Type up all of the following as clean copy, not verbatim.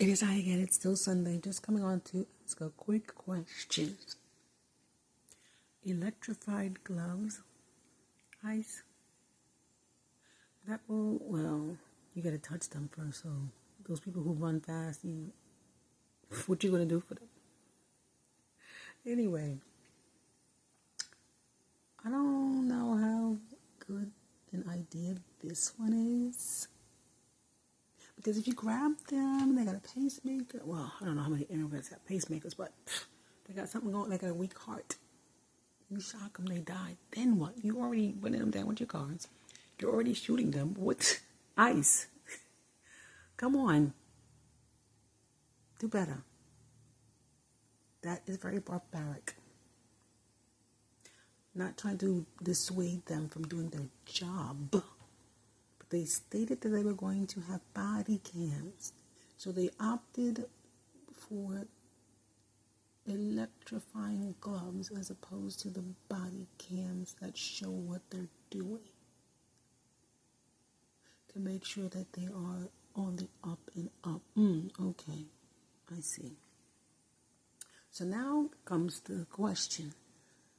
It is I again. It's still Sunday. Just coming on to ask a quick question. Electrified gloves, ice. That will, well, you gotta touch them first. So those people who run fast, what you gonna do for them? Anyway, I don't know how good an idea this one is. Because if you grab them, they got a pacemaker. Well, I don't know how many immigrants have pacemakers, but they got something going, like a weak heart. You shock them, they die. Then what? You already running them down with your cars. You're already shooting them with ice. Come on. Do better. That is very barbaric. Not trying to dissuade them from doing their job. They stated that they were going to have body cams. So they opted for electrifying gloves as opposed to the body cams that show what they're doing. To make sure that they are on the up and up. Okay, I see. So now comes the question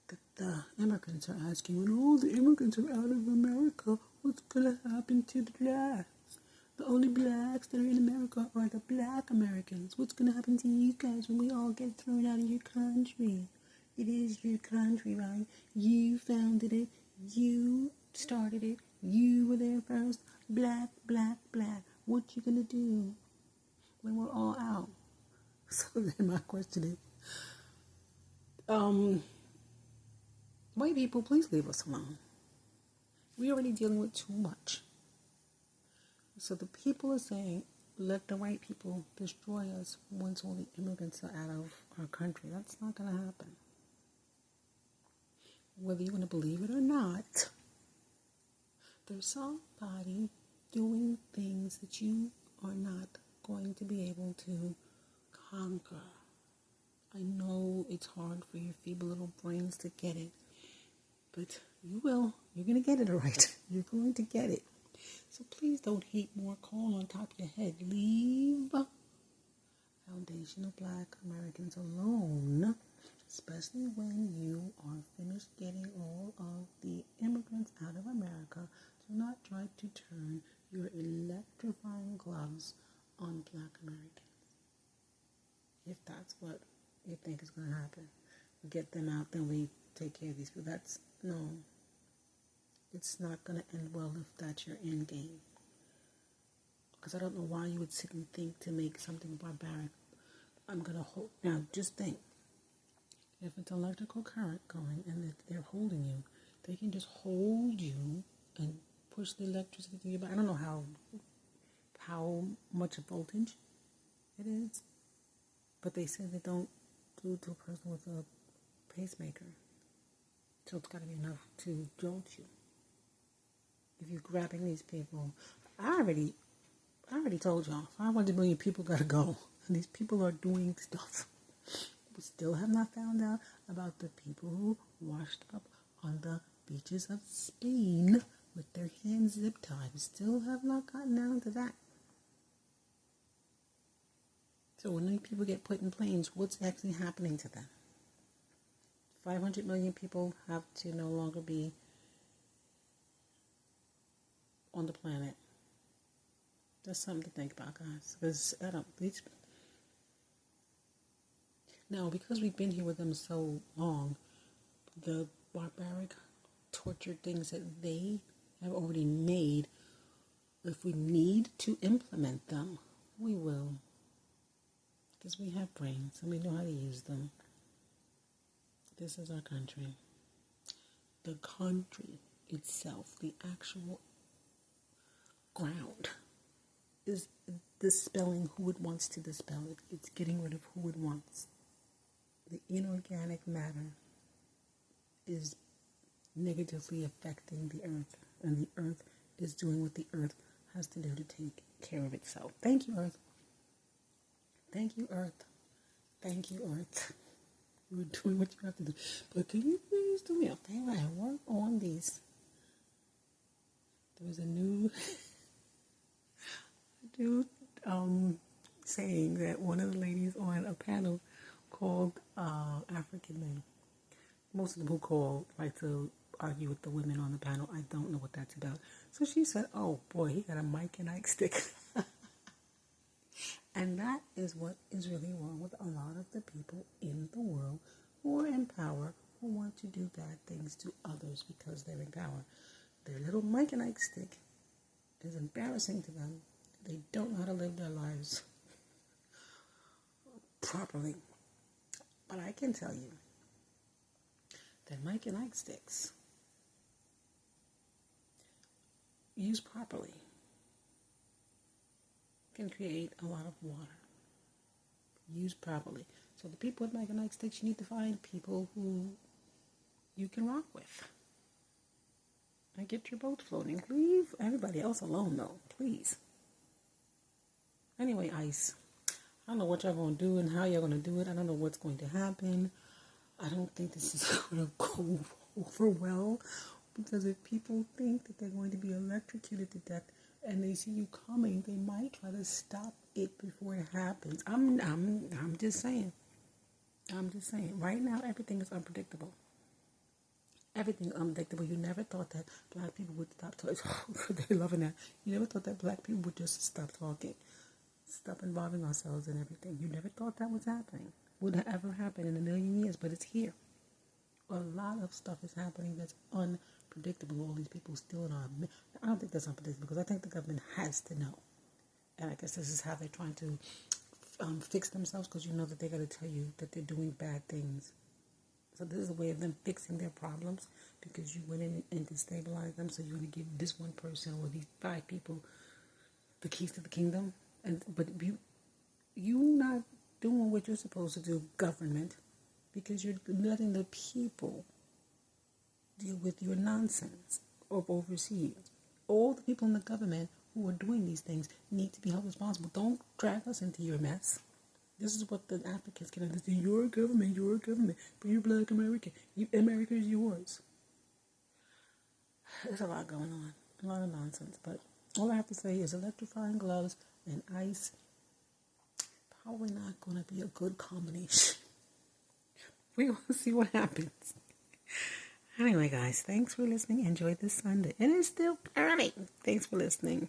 that the immigrants are asking. When all the immigrants are out of America, what's going to happen to the blacks? The only blacks that are in America are the black Americans. What's going to happen to you guys when we all get thrown out of your country? It is your country, right? You founded it. You started it. You were there first. Black, black, black. What you going to do when we're all out? So then my question is, white people, please leave us alone. We're already dealing with too much. So the people are saying, let the white people destroy us once all the immigrants are out of our country. That's not going to happen. Whether you want to believe it or not, there's somebody doing things that you are not going to be able to conquer. I know it's hard for your feeble little brains to get it, but you will. You're going to get it all right. You're going to get it. So please don't heap more coal on top of your head. Leave foundational black Americans alone, especially when you are finished getting all of the immigrants out of America. Do not try to turn your electrifying gloves on black Americans. If that's what you think is going to happen. We get them out, then we take care of these people. No. It's not going to end well if that's your end game. Because I don't know why you would sit and think to make something barbaric. I'm going to hold. Now, just think. If it's electrical current going and if they're holding you, they can just hold you and push the electricity through your body. I don't know how much voltage it is. But they say they don't do to a person with a pacemaker. So it's got to be enough to jolt you. If you're grabbing these people, I already told y'all, 500 million people got to go. And these people are doing stuff. We still have not found out about the people who washed up on the beaches of Spain with their hands zip tied. We still have not gotten down to that. So when these people get put in planes, what's actually happening to them? 500 million people have to no longer be on the planet. That's something to think about, guys. Because now, because we've been here with them so long, the barbaric, tortured things that they have already made, if we need to implement them, we will. Because we have brains and we know how to use them. This is our country. The country itself, the actual ground, is dispelling who it wants to dispel it. It's getting rid of who it wants. The inorganic matter is negatively affecting the earth, and the earth is doing what the earth has to do to take care of itself. Thank you, earth. Thank you, earth. Thank you, earth. You're doing what you have to do. But can you please do me a favor and work on these? There was a new saying that one of the ladies on a panel called African men. Most of them who call like to argue with the women on the panel. I don't know what that's about. So she said, "Oh boy, he got a Mike and Ike stick." And that is what is really wrong with a lot of the people in the world who are in power, who want to do bad things to others because they're in power. Their little Mike and Ike stick is embarrassing to them. They don't know how to live their lives properly. But I can tell you that Mike and Ike sticks, used properly, can create a lot of water. Used properly. So the people with Mike and Ike sticks, you need to find people who you can rock with. And get your boat floating. Leave everybody else alone, though. Please. Anyway, ICE. I don't know what y'all going to do and how y'all going to do it. I don't know what's going to happen. I don't think this is going to go over well. Because if people think that they're going to be electrocuted to death and they see you coming, they might try to stop it before it happens. I'm just saying. I'm just saying. Right now, everything is unpredictable. Everything is unpredictable. You never thought that black people would stop talking. They're loving that. You never thought that black people would just stop talking. Stop involving ourselves in everything. You never thought that was happening. Would ever happen in a million years, but it's here. A lot of stuff is happening that's unpredictable. All these people stealing our... I don't think that's unpredictable because I think the government has to know. And I guess this is how they're trying to fix themselves, because you know that they're going to tell you that they're doing bad things. So this is a way of them fixing their problems, because you went in and destabilized them. So you're going to give this one person or these 5 people the keys to the kingdom. But you not doing what you're supposed to do, government, because you're letting the people deal with your nonsense of overseas. All the people in the government who are doing these things need to be held responsible. Don't drag us into your mess. This is what the Africans can understand. You're a government, but you're black American. America is yours. There's a lot going on. A lot of nonsense. But all I have to say is electrifying gloves and ice, probably not going to be a good combination. We will see what happens. Anyway, guys, thanks for listening. Enjoy this Sunday. And it's still early. Thanks for listening.